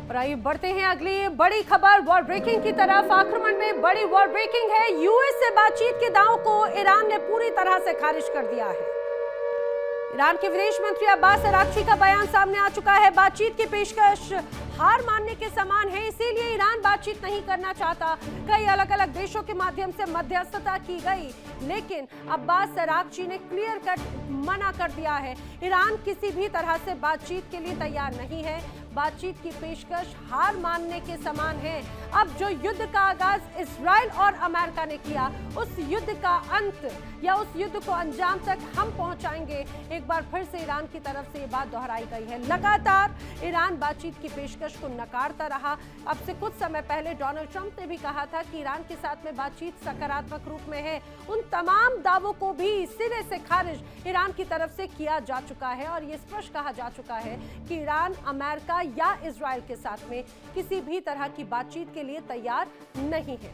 और आइए बढ़ते हैं अगली बड़ी खबर वॉर ब्रेकिंग की तरफ। आक्रमण में बड़ी वॉर ब्रेकिंग है। यूएस से बातचीत के दावों को ईरान ने पूरी तरह से खारिज कर दिया है। ईरान के विदेश मंत्री अब्बास अराक्ची का बयान सामने आ चुका है। बातचीत की पेशकश हार मानने के समान है, इसीलिए ईरान बातचीत नहीं करना चाहता। कई अलग अलग देशों के माध्यम से मध्यस्थता की गई, लेकिन अब्बास अराक्ची ने क्लियर कट मना कर दिया है। ईरान किसी भी तरह से बातचीत के लिए तैयार नहीं है। बातचीत की पेशकश हार मानने के समान है। अब जो युद्ध का आगाज इजराइल और अमेरिका ने किया, उस युद्ध का अंत या उस युद्ध को अंजाम तक हम पहुंचाएंगे। एक बार फिर से ईरान की तरफ से ये बात दोहराई गई है। लगातार ईरान बातचीत की पेशकश को नकारता रहा। अब से कुछ समय पहले डोनाल्ड ट्रंप ने भी कहा था कि ईरान के साथ में बातचीत सकारात्मक रूप में है। उन तमाम दावों को भी सिरे से खारिज ईरान की तरफ से किया जा चुका है और ये स्पष्ट कहा जा चुका है कि ईरान अमेरिका या इजराइल के साथ में किसी भी तरह की बातचीत के लिए तैयार नहीं है।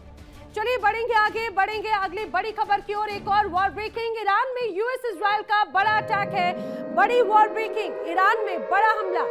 चलिए बढ़ेंगे आगे, बढ़ेंगे अगली बड़ी खबर की ओर। एक और वॉर ब्रेकिंग। ईरान में यूएस इजराइल का बड़ा अटैक है। बड़ी वॉर ब्रेकिंग, ईरान में बड़ा हमला।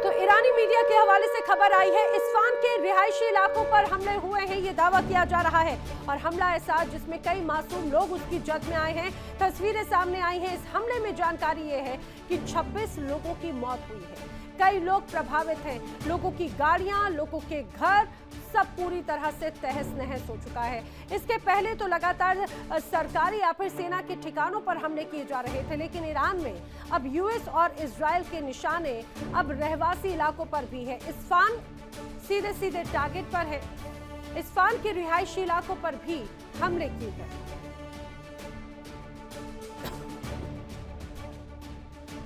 तो ईरानी मीडिया के हवाले से खबर आई है, इस्फहान के रिहायशी इलाकों पर हमले हुए हैं, ये दावा किया जा रहा है। और हमला ऐसा जिसमें कई मासूम लोग उसकी जद में आए हैं। तस्वीरें सामने आई हैं। इस हमले में जानकारी ये है कि 26 लोगों की मौत हुई है। कई लोग प्रभावित हैं। लोगों की गाड़ियां, लोगों के घर सब पूरी तरह से तहस नहस हो चुका है। इसके पहले तो लगातार सरकारी या फिर सेना के ठिकानों पर हमले किए जा रहे थे, लेकिन ईरान में अब यूएस और इजराइल के निशाने अब रहवासी इलाकों पर भी है। इस्फहान सीधे सीधे टारगेट पर है। इस्फहान के रिहायशी इलाकों पर भी हमले किए गए।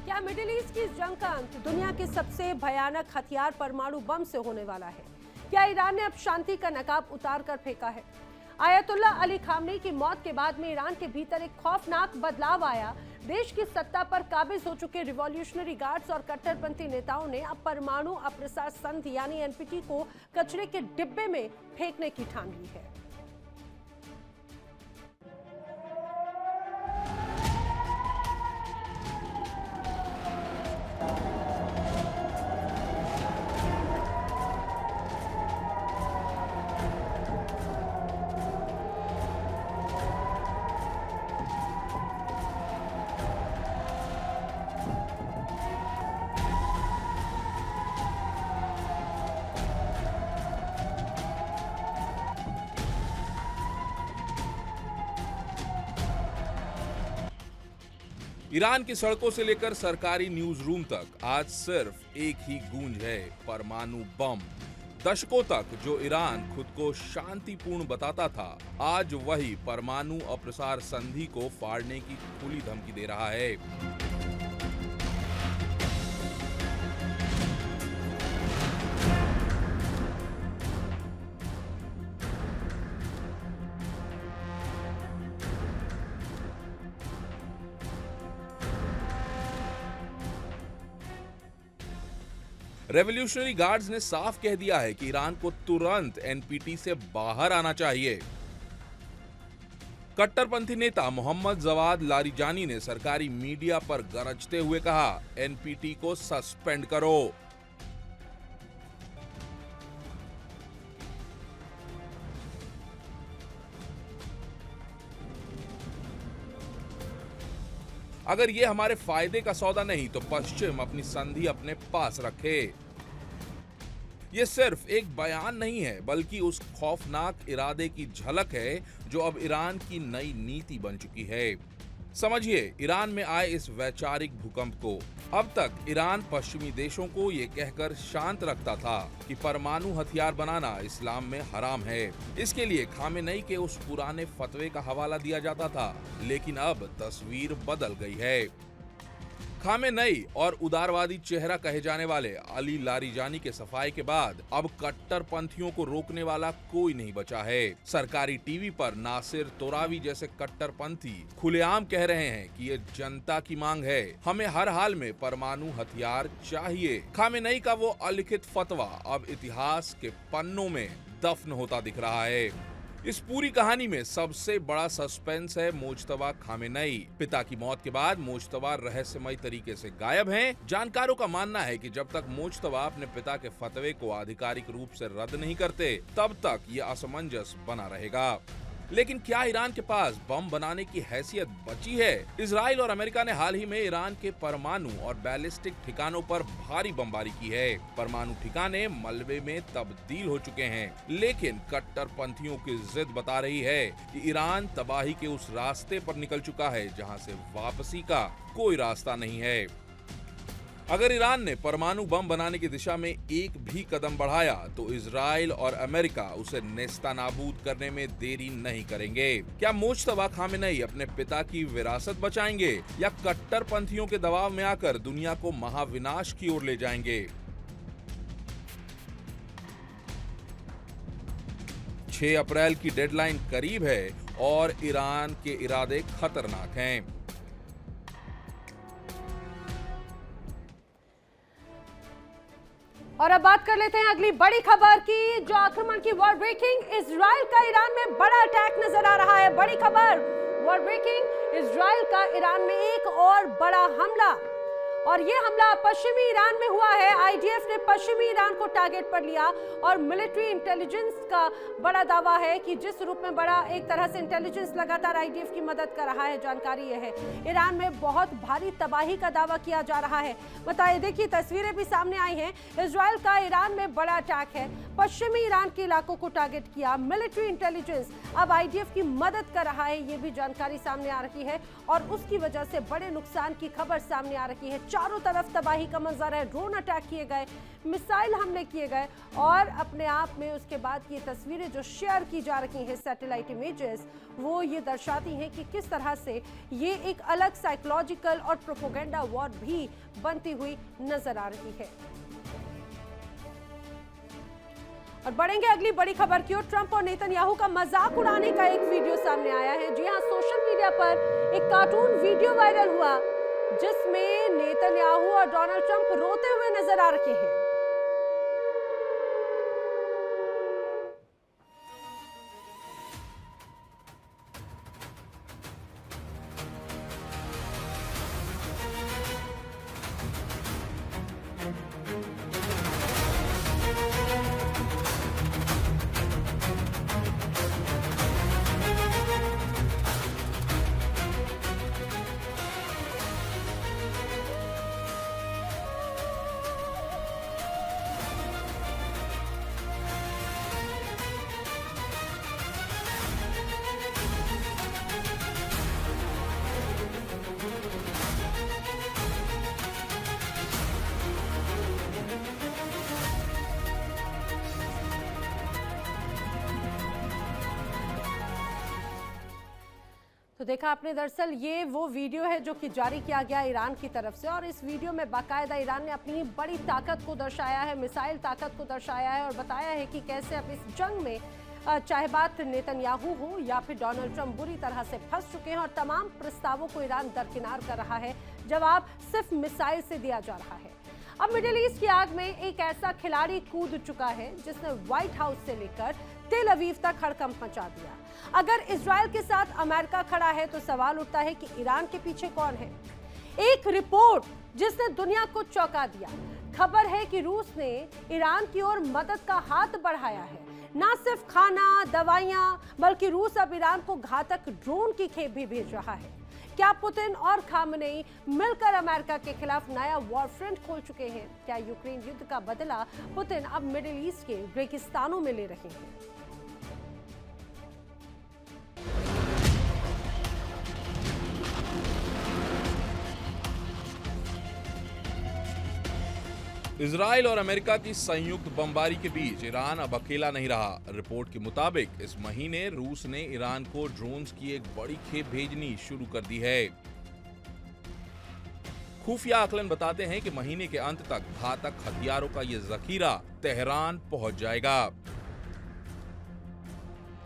क्या मिडिल ईस्ट की जंग का अंत दुनिया के सबसे भयानक हथियार परमाणु बम से होने वाला है? क्या ईरान ने अब शांति का नकाब उतार कर फेंका है? आयतुल्ला अली खामनी की मौत के बाद में ईरान के भीतर एक खौफनाक बदलाव आया। देश की सत्ता पर काबिज हो चुके रिवॉल्यूशनरी गार्ड्स और कट्टरपंथी नेताओं ने अब परमाणु अप्रसार संधि यानी एनपीटी को कचरे के डिब्बे में फेंकने की ठान ली है। ईरान की सड़कों से लेकर सरकारी न्यूज रूम तक आज सिर्फ एक ही गूंज है, परमाणु बम। दशकों तक जो ईरान खुद को शांतिपूर्ण बताता था, आज वही परमाणु अप्रसार संधि को फाड़ने की खुली धमकी दे रहा है। रेवोल्यूशनरी गार्ड्स ने साफ कह दिया है कि ईरान को तुरंत एनपीटी से बाहर आना चाहिए। कट्टरपंथी नेता मोहम्मद जवाद लारिजानी ने सरकारी मीडिया पर गरजते हुए कहा, एनपीटी को सस्पेंड करो। अगर ये हमारे फायदे का सौदा नहीं तो पश्चिम अपनी संधि अपने पास रखे। ये सिर्फ एक बयान नहीं है, बल्कि उस खौफनाक इरादे की झलक है जो अब ईरान की नई नीति बन चुकी है। समझिए ईरान में आए इस वैचारिक भूकंप को। अब तक ईरान पश्चिमी देशों को ये कहकर शांत रखता था कि परमाणु हथियार बनाना इस्लाम में हराम है। इसके लिए खामेनेई के उस पुराने फतवे का हवाला दिया जाता था, लेकिन अब तस्वीर बदल गई है। खामेनेई और उदारवादी चेहरा कहे जाने वाले अली लारिजानी के सफाई के बाद अब कट्टरपंथियों को रोकने वाला कोई नहीं बचा है। सरकारी टीवी पर नासिर तोरावी जैसे कट्टरपंथी खुलेआम कह रहे हैं कि ये जनता की मांग है, हमें हर हाल में परमाणु हथियार चाहिए। खामेनेई का वो अलिखित फतवा अब इतिहास के पन्नों में दफन होता दिख रहा है। इस पूरी कहानी में सबसे बड़ा सस्पेंस है मुज्तबा खामेनेई। पिता की मौत के बाद मुज्तबा रहस्यमय तरीके से गायब हैं। जानकारों का मानना है कि जब तक मुज्तबा अपने पिता के फतवे को आधिकारिक रूप से रद्द नहीं करते, तब तक ये असमंजस बना रहेगा। लेकिन क्या ईरान के पास बम बनाने की हैसियत बची है? इजराइल और अमेरिका ने हाल ही में ईरान के परमाणु और बैलिस्टिक ठिकानों पर भारी बमबारी की है। परमाणु ठिकाने मलबे में तब्दील हो चुके हैं, लेकिन कट्टरपंथियों की जिद बता रही है कि ईरान तबाही के उस रास्ते पर निकल चुका है जहां से वापसी का कोई रास्ता नहीं है। अगर ईरान ने परमाणु बम बनाने की दिशा में एक भी कदम बढ़ाया तो इजराइल और अमेरिका उसे नेस्तनाबूद करने में देरी नहीं करेंगे। क्या मुज्तबा खामेनेई अपने पिता की विरासत बचाएंगे या कट्टरपंथियों के दबाव में आकर दुनिया को महाविनाश की ओर ले जाएंगे? 6 अप्रैल की डेडलाइन करीब है और ईरान के इरादे खतरनाक हैं। और अब बात कर लेते हैं अगली बड़ी खबर की, जो आक्रमण की वॉर ब्रेकिंग। इजराइल का ईरान में बड़ा अटैक नजर आ रहा है। बड़ी खबर, वॉर ब्रेकिंग, इजराइल का ईरान में एक और बड़ा हमला, और ये हमला पश्चिमी ईरान में हुआ है। आईडीएफ ने पश्चिमी ईरान को टारगेट पर लिया और मिलिट्री इंटेलिजेंस का बड़ा दावा है कि जिस रूप में बड़ा एक तरह से इंटेलिजेंस लगातार आईडीएफ की मदद कर रहा है। जानकारी यह है ईरान में बहुत भारी तबाही का दावा किया जा रहा है। बताइए, देखिए तस्वीरें भी सामने आई हैं। इजराइल का ईरान में बड़ा अटैक है, पश्चिमी ईरान के इलाकों को टारगेट किया। मिलिट्री इंटेलिजेंस अब आईडीएफ की मदद कर रहा है, ये भी जानकारी सामने आ रही है और उसकी वजह से बड़े नुकसान की खबर सामने आ रही है। चारों तरफ तबाही का मंजर है, ड्रोन अटैक किए गए, मिसाइल हमले किए गए और अपने आप में उसके बाद की तस्वीरें जो शेयर की जा रही हैं, सैटेलाइट इमेजेस, वो ये दर्शाती हैं कि किस तरह से ये एक अलग साइकोलॉजिकल और प्रोपेगेंडा वॉर भी बनती हुई नजर आ रही है। और बढ़ेंगे अगली बड़ी खबर की ओर। ट्रंप और नेतन्याहू का मजाक उड़ाने का एक वीडियो सामने आया है। जी हां, सोशल मीडिया पर एक कार्टून वीडियो वायरल हुआ जिसमें नेतन्याहू और डोनाल्ड ट्रंप रोते हुए नजर आ रहे हैं। तो देखा आपने, दरअसल ये वो वीडियो है जो कि जारी किया गया ईरान की तरफ से और इस वीडियो में बाकायदा ईरान ने अपनी बड़ी ताकत को दर्शाया है, मिसाइल ताकत को दर्शाया है और बताया है कि कैसे अब इस जंग में चाहे बात नेतन्याहू हो या फिर डोनाल्ड ट्रंप बुरी तरह से फंस चुके हैं और तमाम प्रस्तावों को ईरान दरकिनार कर रहा है। जवाब सिर्फ मिसाइल से दिया जा रहा है। अब मिडिल ईस्ट की आग में एक ऐसा खिलाड़ी कूद चुका है जिसने व्हाइट हाउस से लेकर तेल अवीव तक हड़कंप मचा दिया। अगर इजराइल के साथ अमेरिका खड़ा है तो सवाल उठता है कि ईरान के पीछे कौन है। एक रिपोर्ट जिसने दुनिया को चौंका दिया। खबर है कि रूस ने ईरान की ओर मदद का हाथ बढ़ाया है। ना सिर्फ खाना, दवाइयां, बल्कि रूस अब ईरान को घातक ड्रोन की खेप भी भेज रहा है। क्या पुतिन और खामेनेई मिलकर अमेरिका के खिलाफ नया वॉर फ्रंट खोल चुके हैं? क्या यूक्रेन युद्ध का बदला पुतिन अब मिडिल ईस्ट के रेगिस्तानों में ले रहे हैं? इजराइल और अमेरिका की संयुक्त बमबारी के बीच ईरान अब अकेला नहीं रहा। रिपोर्ट के मुताबिक इस महीने रूस ने ईरान को ड्रोन्स की एक बड़ी खेप भेजनी शुरू कर दी है। खुफिया आकलन बताते हैं कि महीने के अंत तक घातक हथियारों का यह जखीरा तेहरान पहुंच जाएगा।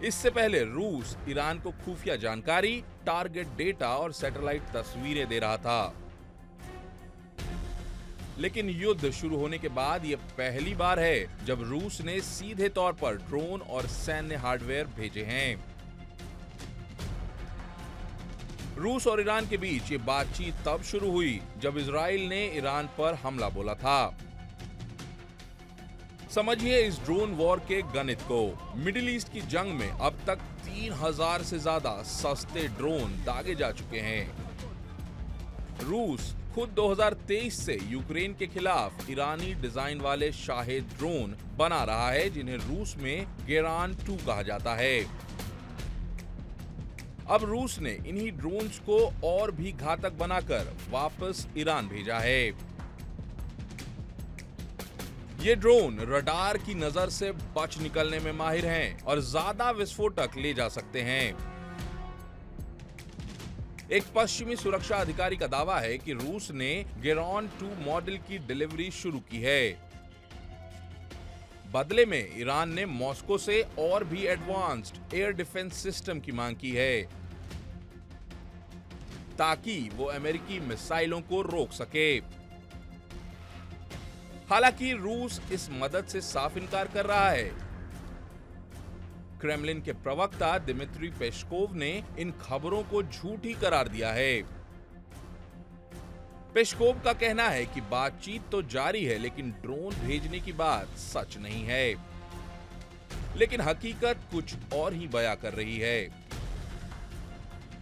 इससे पहले रूस ईरान को खुफिया जानकारी, टारगेट डेटा और सैटेलाइट तस्वीरें दे रहा था। लेकिन युद्ध शुरू होने के बाद यह पहली बार है जब रूस ने सीधे तौर पर ड्रोन और सैन्य हार्डवेयर भेजे हैं। रूस और ईरान के बीच ये बातचीत तब शुरू हुई जब इजराइल ने ईरान पर हमला बोला था। समझिए इस ड्रोन वॉर के गणित को। मिडिल ईस्ट की जंग में अब तक 3000 से ज्यादा सस्ते ड्रोन दागे जा चुके हैं। रूस खुद 2023 से यूक्रेन के खिलाफ ईरानी डिजाइन वाले शाहेद ड्रोन बना रहा है, जिन्हें रूस में गेरान 2 कहा जाता है। अब रूस ने इन्हीं ड्रोन्स को और भी घातक बनाकर वापस ईरान भेजा है। ये ड्रोन रडार की नजर से बच निकलने में माहिर हैं और ज्यादा विस्फोटक ले जा सकते हैं। एक पश्चिमी सुरक्षा अधिकारी का दावा है कि रूस ने गेरान 2 मॉडल की डिलीवरी शुरू की है। बदले में ईरान ने मॉस्को से और भी एडवांस्ड एयर डिफेंस सिस्टम की मांग की है ताकि वो अमेरिकी मिसाइलों को रोक सके। हालांकि रूस इस मदद से साफ इनकार कर रहा है। क्रेमलिन के प्रवक्ता दिमित्री पेस्कोव ने इन खबरों को झूठी करार दिया है। पेस्कोव का कहना है कि बातचीत तो जारी है, लेकिन ड्रोन भेजने की बात सच नहीं है। लेकिन हकीकत कुछ और ही बयां कर रही है।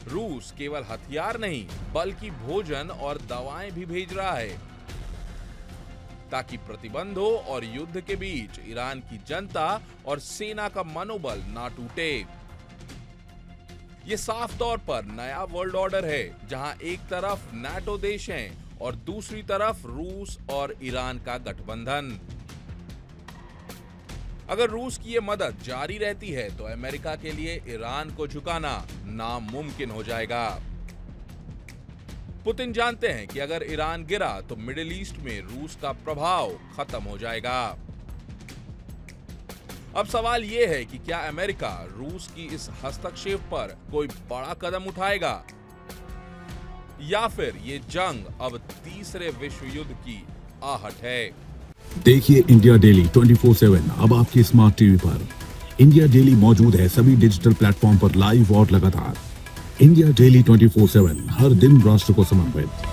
रूस केवल हथियार नहीं बल्कि भोजन और दवाएं भी भेज रहा है ताकि प्रतिबंधों और युद्ध के बीच ईरान की जनता और सेना का मनोबल ना टूटे। ये साफ तौर पर नया वर्ल्ड ऑर्डर है, जहां एक तरफ नाटो देश हैं और दूसरी तरफ रूस और ईरान का गठबंधन। अगर रूस की ये मदद जारी रहती है तो अमेरिका के लिए ईरान को झुकाना नामुमकिन हो जाएगा। पुतिन जानते हैं कि अगर ईरान गिरा तो मिडिल ईस्ट में रूस का प्रभाव खत्म हो जाएगा। अब सवाल यह है कि क्या अमेरिका रूस की इस हस्तक्षेप पर कोई बड़ा कदम उठाएगा या फिर ये जंग अब तीसरे विश्व युद्ध की आहट है। देखिए इंडिया डेली 24/7 अब आपके स्मार्ट टीवी पर। इंडिया डेली मौजूद है सभी डिजिटल प्लेटफॉर्म पर लाइव और लगातार। इंडिया डेली 24/7 हर दिन राष्ट्र को समर्पित।